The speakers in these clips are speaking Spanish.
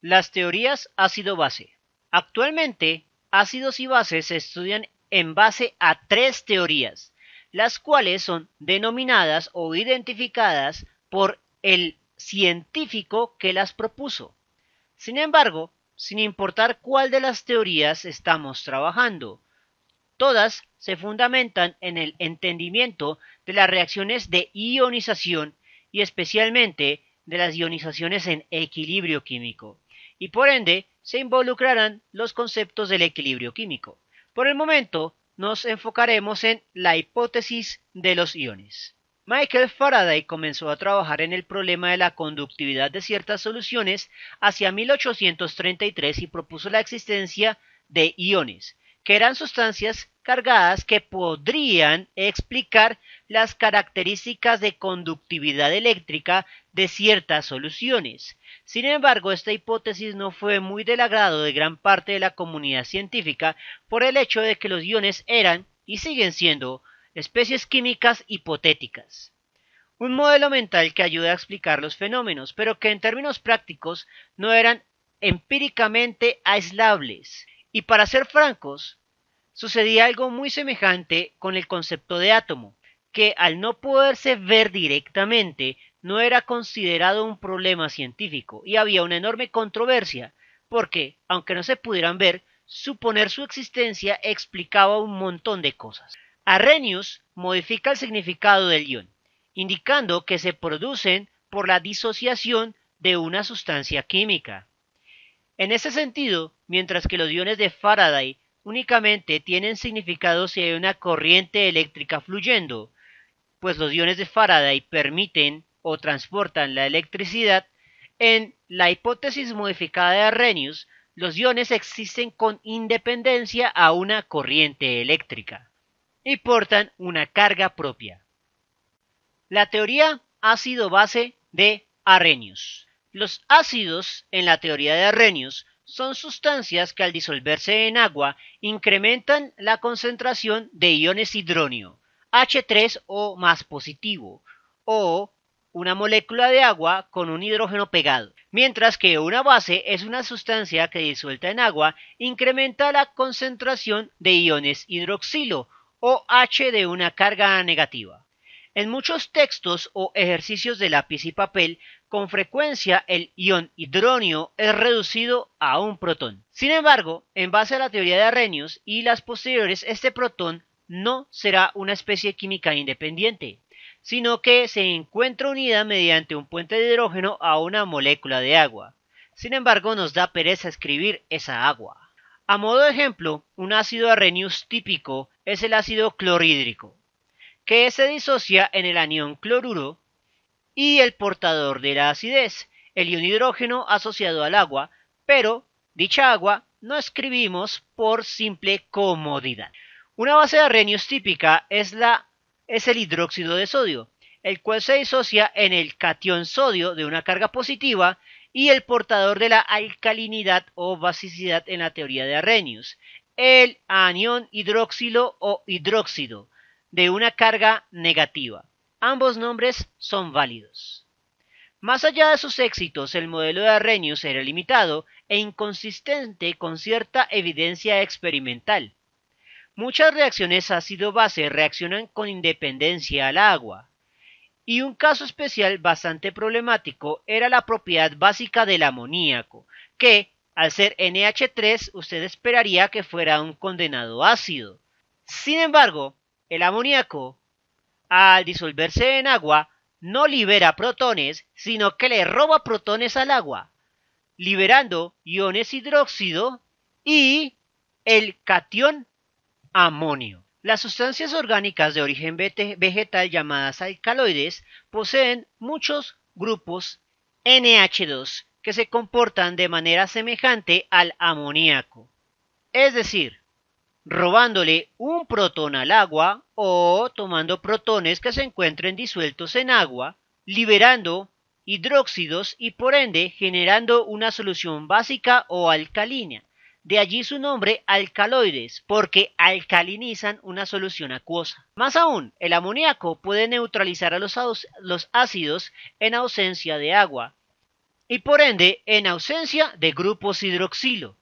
Las teorías ácido-base. Actualmente, ácidos y bases se estudian en base a tres teorías, las cuales son denominadas o identificadas por el científico que las propuso. Sin embargo, sin importar cuál de las teorías estamos trabajando, todas se fundamentan en el entendimiento de las reacciones de ionización y especialmente de las ionizaciones en equilibrio químico, y por ende se involucrarán los conceptos del equilibrio químico. Por el momento nos enfocaremos en la hipótesis de los iones. Michael Faraday comenzó a trabajar en el problema de la conductividad de ciertas soluciones hacia 1833 y propuso la existencia de iones, que eran sustancias cargadas que podrían explicar las características de conductividad eléctrica de ciertas soluciones. Sin embargo, esta hipótesis no fue muy del agrado de gran parte de la comunidad científica por el hecho de que los iones eran y siguen siendo especies químicas hipotéticas. Un modelo mental que ayuda a explicar los fenómenos, pero que en términos prácticos no eran empíricamente aislables. Y para ser francos, sucedía algo muy semejante con el concepto de átomo, que al no poderse ver directamente, no era considerado un problema científico y había una enorme controversia, porque, aunque no se pudieran ver, suponer su existencia explicaba un montón de cosas. Arrhenius modifica el significado del ion, indicando que se producen por la disociación de una sustancia química. En ese sentido, mientras que los iones de Faraday únicamente tienen significado si hay una corriente eléctrica fluyendo, pues los iones de Faraday permiten o transportan la electricidad, en la hipótesis modificada de Arrhenius, los iones existen con independencia a una corriente eléctrica y portan una carga propia. La teoría ácido-base de Arrhenius. Los ácidos en la teoría de Arrhenius son sustancias que al disolverse en agua incrementan la concentración de iones hidronio, H3O más positivo, o una molécula de agua con un hidrógeno pegado, mientras que una base es una sustancia que disuelta en agua incrementa la concentración de iones hidroxilo o H de una carga negativa. En muchos textos o ejercicios de lápiz y papel, con frecuencia el ion hidronio es reducido a un protón. Sin embargo, en base a la teoría de Arrhenius y las posteriores, este protón no será una especie química independiente, sino que se encuentra unida mediante un puente de hidrógeno a una molécula de agua. Sin embargo, nos da pereza escribir esa agua. A modo de ejemplo, un ácido Arrhenius típico es el ácido clorhídrico, que se disocia en el anión cloruro y el portador de la acidez, el ion hidrógeno asociado al agua, pero dicha agua no escribimos por simple comodidad. Una base de Arrhenius típica es el hidróxido de sodio, el cual se disocia en el catión sodio de una carga positiva y el portador de la alcalinidad o basicidad en la teoría de Arrhenius, el anión hidroxilo o hidróxido de una carga negativa. Ambos nombres son válidos. Más allá de sus éxitos, el modelo de Arrhenius era limitado e inconsistente con cierta evidencia experimental. Muchas reacciones ácido-base reaccionan con independencia al agua, y un caso especial bastante problemático era la propiedad básica del amoníaco, que, al ser NH3, usted esperaría que fuera un condenado ácido. Sin embargo, el amoníaco, al disolverse en agua, no libera protones, sino que le roba protones al agua, liberando iones hidróxido y el catión amonio. Las sustancias orgánicas de origen vegetal llamadas alcaloides poseen muchos grupos NH2 que se comportan de manera semejante al amoníaco, es decir, robándole un protón al agua o tomando protones que se encuentren disueltos en agua, liberando hidróxidos y por ende generando una solución básica o alcalina. De allí su nombre alcaloides, porque alcalinizan una solución acuosa. Más aún, el amoníaco puede neutralizar a los ácidos en ausencia de agua, y por ende en ausencia de grupos hidroxilo,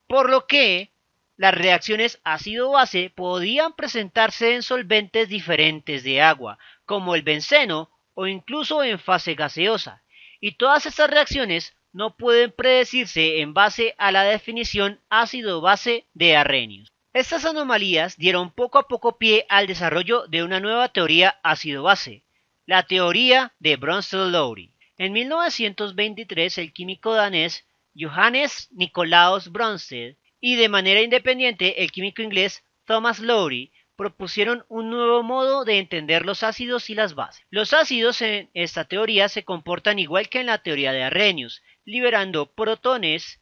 por lo que las reacciones ácido-base podían presentarse en solventes diferentes de agua, como el benceno o incluso en fase gaseosa, y todas estas reacciones no pueden predecirse en base a la definición ácido-base de Arrhenius. Estas anomalías dieron poco a poco pie al desarrollo de una nueva teoría ácido-base, la teoría de Bronsted-Lowry. En 1923 el químico danés Johannes Nicolaus Bronsted y de manera independiente el químico inglés Thomas Lowry propusieron un nuevo modo de entender los ácidos y las bases. Los ácidos en esta teoría se comportan igual que en la teoría de Arrhenius, liberando protones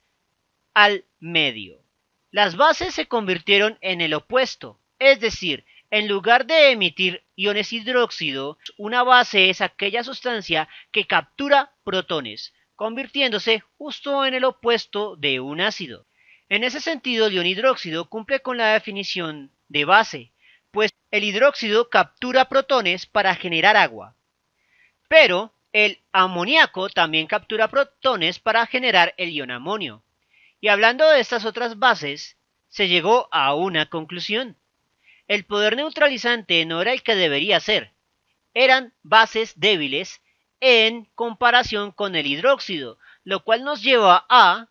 al medio. Las bases se convirtieron en el opuesto, es decir, en lugar de emitir iones hidróxido, una base es aquella sustancia que captura protones, convirtiéndose justo en el opuesto de un ácido. En ese sentido, el ion hidróxido cumple con la definición de base, pues el hidróxido captura protones para generar agua. Pero el amoníaco también captura protones para generar el ion amonio. Y hablando de estas otras bases, se llegó a una conclusión. El poder neutralizante no era el que debería ser. Eran bases débiles en comparación con el hidróxido, lo cual nos lleva a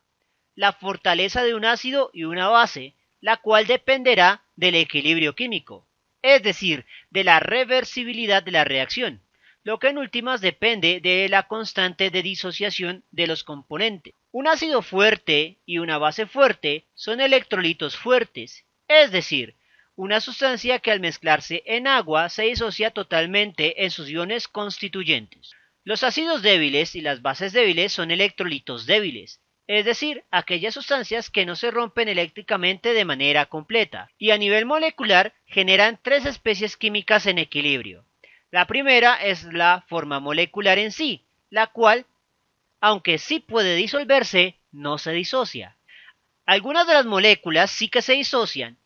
la fortaleza de un ácido y una base, la cual dependerá del equilibrio químico, es decir, de la reversibilidad de la reacción, lo que en últimas depende de la constante de disociación de los componentes. Un ácido fuerte y una base fuerte son electrolitos fuertes, es decir, una sustancia que al mezclarse en agua se disocia totalmente en sus iones constituyentes. Los ácidos débiles y las bases débiles son electrolitos débiles, es decir, aquellas sustancias que no se rompen eléctricamente de manera completa, y a nivel molecular generan tres especies químicas en equilibrio. La primera es la forma molecular en sí, la cual, aunque sí puede disolverse, no se disocia. Algunas de las moléculas sí que se disocian,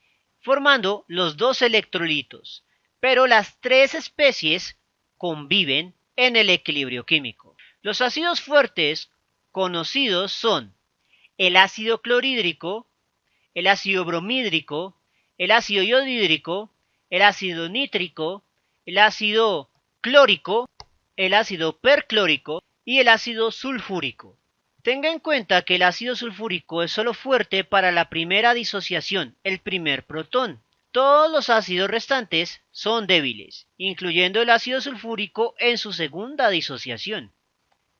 formando los dos electrolitos, pero las tres especies conviven en el equilibrio químico. Los ácidos fuertes conocidos son el ácido clorhídrico, el ácido bromhídrico, el ácido iodídrico, el ácido nítrico, el ácido clórico, el ácido perclórico y el ácido sulfúrico. Tenga en cuenta que el ácido sulfúrico es solo fuerte para la primera disociación, el primer protón. Todos los ácidos restantes son débiles, incluyendo el ácido sulfúrico en su segunda disociación.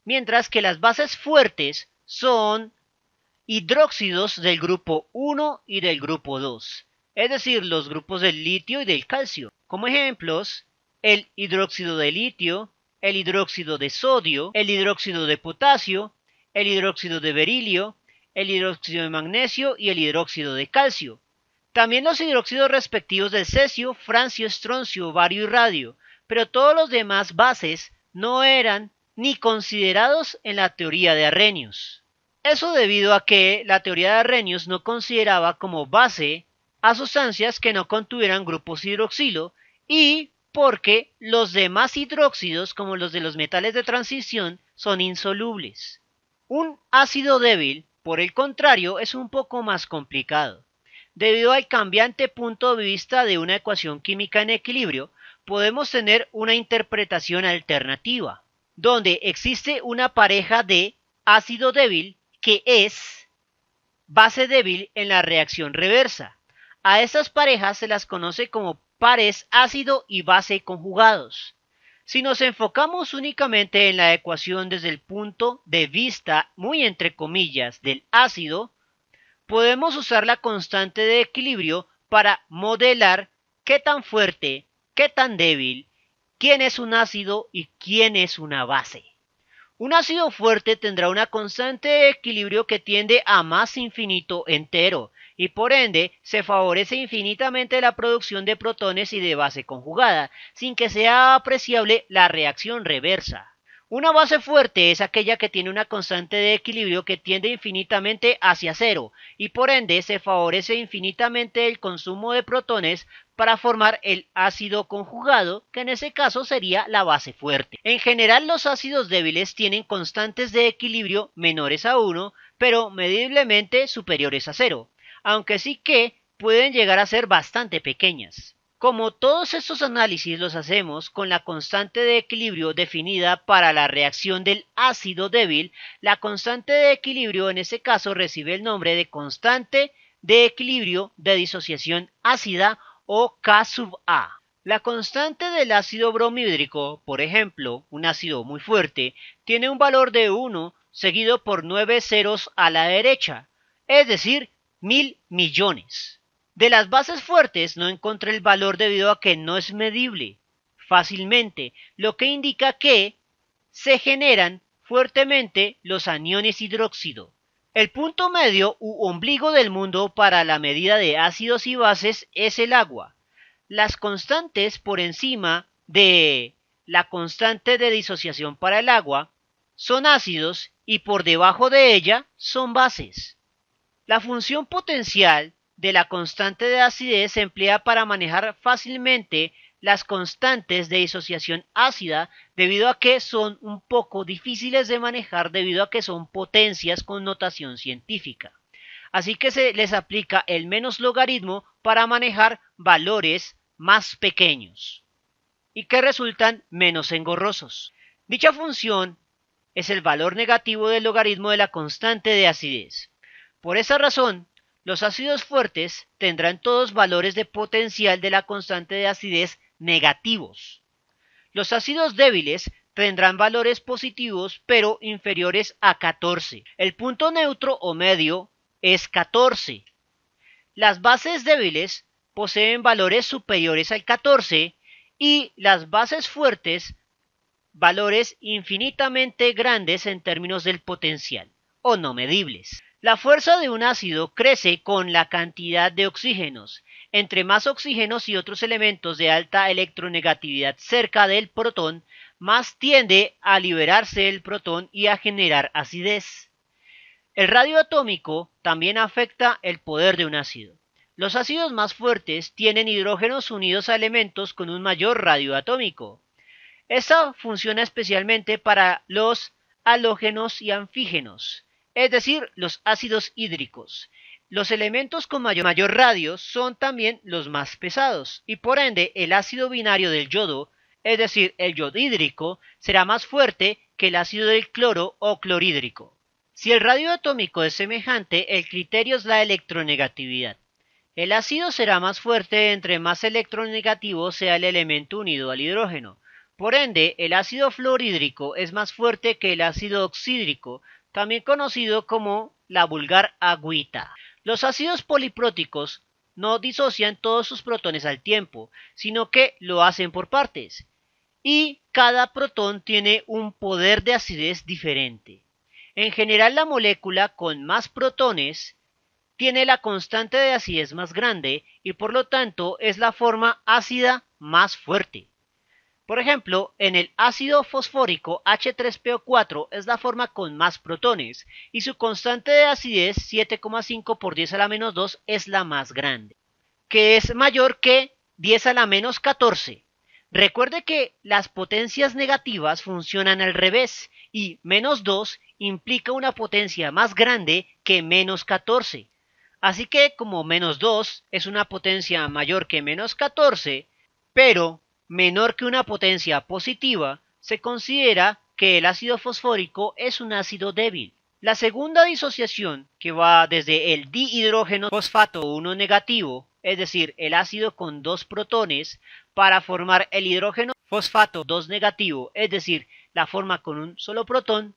Mientras que las bases fuertes son hidróxidos del grupo 1 y del grupo 2, es decir, los grupos del litio y del calcio. Como ejemplos, el hidróxido de litio, el hidróxido de sodio, el hidróxido de potasio, el hidróxido de berilio, el hidróxido de magnesio y el hidróxido de calcio. También los hidróxidos respectivos del cesio, francio, estroncio, bario y radio, pero todos los demás bases no eran ni considerados en la teoría de Arrhenius. Eso debido a que la teoría de Arrhenius no consideraba como base a sustancias que no contuvieran grupos hidroxilo y porque los demás hidróxidos, como los de los metales de transición, son insolubles. Un ácido débil, por el contrario, es un poco más complicado. Debido al cambiante punto de vista de una ecuación química en equilibrio, podemos tener una interpretación alternativa, donde existe una pareja de ácido débil que es base débil en la reacción reversa. A estas parejas se las conoce como pares ácido y base conjugados. Si nos enfocamos únicamente en la ecuación desde el punto de vista, muy entre comillas, del ácido, podemos usar la constante de equilibrio para modelar qué tan fuerte, qué tan débil, quién es un ácido y quién es una base. Un ácido fuerte tendrá una constante de equilibrio que tiende a más infinito entero y por ende se favorece infinitamente la producción de protones y de base conjugada, sin que sea apreciable la reacción reversa. Una base fuerte es aquella que tiene una constante de equilibrio que tiende infinitamente hacia cero y por ende se favorece infinitamente el consumo de protones para formar el ácido conjugado, que en ese caso sería la base fuerte. En general, los ácidos débiles tienen constantes de equilibrio menores a 1, pero mediblemente superiores a 0, aunque sí que pueden llegar a ser bastante pequeñas. Como todos estos análisis los hacemos con la constante de equilibrio definida para la reacción del ácido débil, la constante de equilibrio en este caso recibe el nombre de constante de equilibrio de disociación ácida o K sub A. La constante del ácido bromhídrico, por ejemplo, un ácido muy fuerte, tiene un valor de 1 seguido por 9 ceros a la derecha, es decir, 1000 millones. De las bases fuertes no encontré el valor debido a que no es medible fácilmente, lo que indica que se generan fuertemente los aniones hidróxido. El punto medio u ombligo del mundo para la medida de ácidos y bases es el agua. Las constantes por encima de la constante de disociación para el agua son ácidos y por debajo de ella son bases. La función potencial de la constante de acidez se emplea para manejar fácilmente las constantes de disociación ácida debido a que son un poco difíciles de manejar debido a que son potencias con notación científica. Así que se les aplica el menos logaritmo para manejar valores más pequeños y que resultan menos engorrosos. Dicha función es el valor negativo del logaritmo de la constante de acidez. Por esa razón, los ácidos fuertes tendrán todos valores de potencial de la constante de acidez negativos. Los ácidos débiles tendrán valores positivos pero inferiores a 14. El punto neutro o medio es 14. Las bases débiles poseen valores superiores al 14 y las bases fuertes valores infinitamente grandes en términos del potencial, o no medibles. La fuerza de un ácido crece con la cantidad de oxígenos. Entre más oxígenos y otros elementos de alta electronegatividad cerca del protón, más tiende a liberarse el protón y a generar acidez. El radio atómico también afecta el poder de un ácido. Los ácidos más fuertes tienen hidrógenos unidos a elementos con un mayor radio atómico. Esta funciona especialmente para los halógenos y anfígenos, es decir, los ácidos hídricos. Los elementos con mayor radio son también los más pesados y por ende el ácido binario del yodo, es decir, el yodhídrico, será más fuerte que el ácido del cloro o clorhídrico. Si el radio atómico es semejante, el criterio es la electronegatividad. El ácido será más fuerte entre más electronegativo sea el elemento unido al hidrógeno. Por ende, el ácido fluorhídrico es más fuerte que el ácido oxídrico, también conocido como la vulgar agüita. Los ácidos polipróticos no disocian todos sus protones al tiempo, sino que lo hacen por partes, y cada protón tiene un poder de acidez diferente. En general, la molécula con más protones tiene la constante de acidez más grande y por lo tanto es la forma ácida más fuerte. Por ejemplo, en el ácido fosfórico H3PO4 es la forma con más protones y su constante de acidez 7,5 por 10 a la menos 2 es la más grande, que es mayor que 10 a la menos 14. Recuerde que las potencias negativas funcionan al revés y menos 2 implica una potencia más grande que menos 14. Así que como menos 2 es una potencia mayor que menos 14, pero menor que una potencia positiva, se considera que el ácido fosfórico es un ácido débil. La segunda disociación, que va desde el dihidrógeno fosfato 1 negativo, es decir, el ácido con dos protones, para formar el hidrógeno fosfato 2 negativo, es decir, la forma con un solo protón,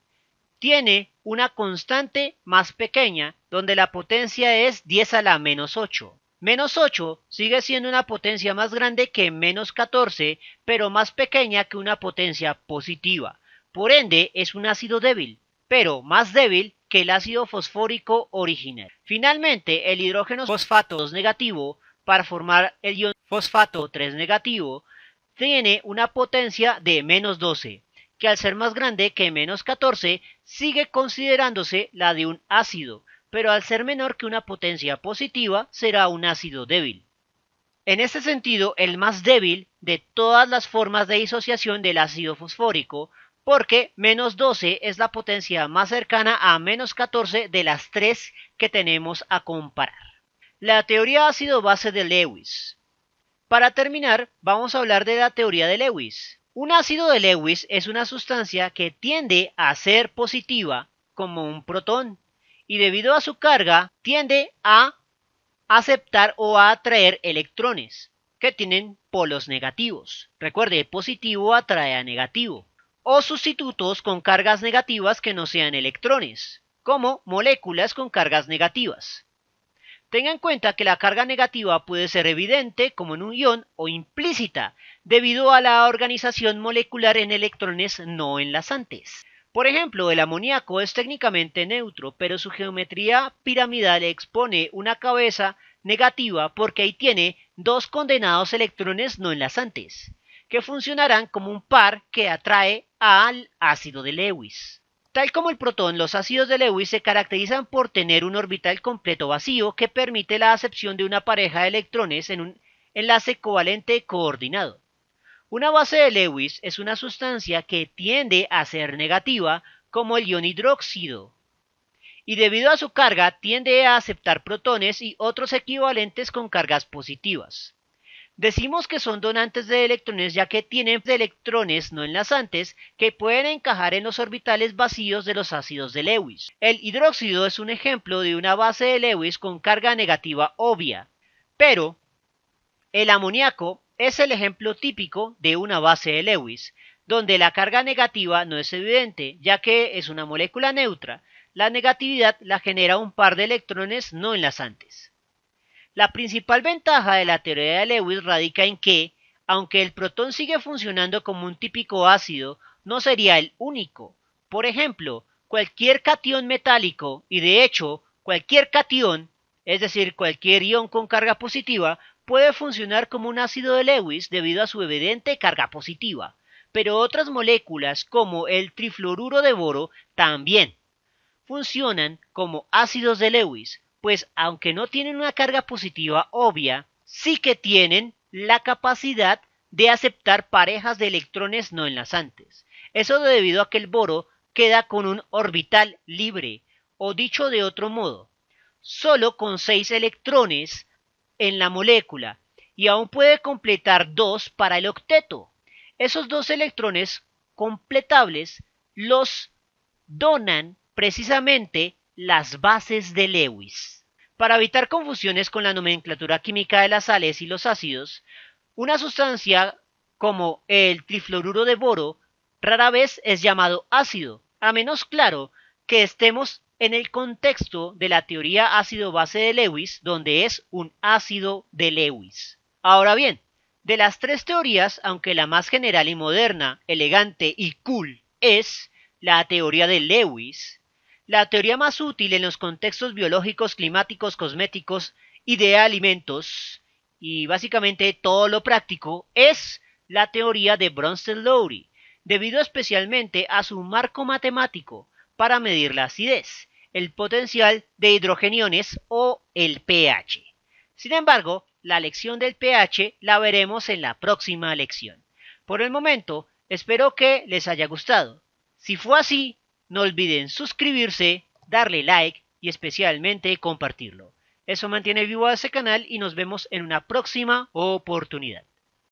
tiene una constante más pequeña, donde la potencia es 10 a la menos 8. Menos 8 sigue siendo una potencia más grande que menos 14, pero más pequeña que una potencia positiva. Por ende, es un ácido débil, pero más débil que el ácido fosfórico original. Finalmente, el hidrógeno fosfato 2 negativo, para formar el ion fosfato 3 negativo, tiene una potencia de menos 12, que al ser más grande que menos 14 sigue considerándose la de un ácido, pero al ser menor que una potencia positiva será un ácido débil. En este sentido, el más débil de todas las formas de disociación del ácido fosfórico, porque menos 12 es la potencia más cercana a menos 14 de las tres que tenemos a comparar. La teoría ácido-base de Lewis. Para terminar, vamos a hablar de la teoría de Lewis. Un ácido de Lewis es una sustancia que tiende a ser positiva, como un protón, y debido a su carga tiende a aceptar o a atraer electrones que tienen polos negativos. Recuerde, positivo atrae a negativo. O sustitutos con cargas negativas que no sean electrones, como moléculas con cargas negativas. Tenga en cuenta que la carga negativa puede ser evidente como en un ion o implícita debido a la organización molecular en electrones no enlazantes. Por ejemplo, el amoníaco es técnicamente neutro, pero su geometría piramidal expone una cabeza negativa porque ahí tiene dos condenados electrones no enlazantes, que funcionarán como un par que atrae al ácido de Lewis. Tal como el protón, los ácidos de Lewis se caracterizan por tener un orbital completo vacío que permite la acepción de una pareja de electrones en un enlace covalente coordinado. Una base de Lewis es una sustancia que tiende a ser negativa, como el ion hidróxido, y debido a su carga tiende a aceptar protones y otros equivalentes con cargas positivas. Decimos que son donantes de electrones ya que tienen electrones no enlazantes que pueden encajar en los orbitales vacíos de los ácidos de Lewis. El hidróxido es un ejemplo de una base de Lewis con carga negativa obvia, pero el amoníaco es el ejemplo típico de una base de Lewis, donde la carga negativa no es evidente, ya que es una molécula neutra. La negatividad la genera un par de electrones no enlazantes. La principal ventaja de la teoría de Lewis radica en que, aunque el protón sigue funcionando como un típico ácido, no sería el único. Por ejemplo, cualquier catión metálico, y de hecho, cualquier catión, es decir, cualquier ion con carga positiva, puede funcionar como un ácido de Lewis debido a su evidente carga positiva, pero otras moléculas como el trifluoruro de boro también funcionan como ácidos de Lewis, pues aunque no tienen una carga positiva obvia, sí que tienen la capacidad de aceptar parejas de electrones no enlazantes. Eso debido a que el boro queda con un orbital libre, o dicho de otro modo, solo con 6 electrones en la molécula, y aún puede completar 2 para el octeto. Esos 2 electrones completables los donan precisamente las bases de Lewis. Para evitar confusiones con la nomenclatura química de las sales y los ácidos, una sustancia como el trifluoruro de boro rara vez es llamado ácido, a menos claro que estemos en el contexto de la teoría ácido-base de Lewis, donde es un ácido de Lewis. Ahora bien, de las tres teorías, aunque la más general y moderna, elegante y cool es la teoría de Lewis, la teoría más útil en los contextos biológicos, climáticos, cosméticos y de alimentos, y básicamente todo lo práctico, es la teoría de Bronsted-Lowry, debido especialmente a su marco matemático para medir la acidez, el potencial de hidrogeniones o el pH. Sin embargo, la lección del pH la veremos en la próxima lección. Por el momento, espero que les haya gustado. Si fue así, no olviden suscribirse, darle like y especialmente compartirlo. Eso mantiene vivo a este canal y nos vemos en una próxima oportunidad.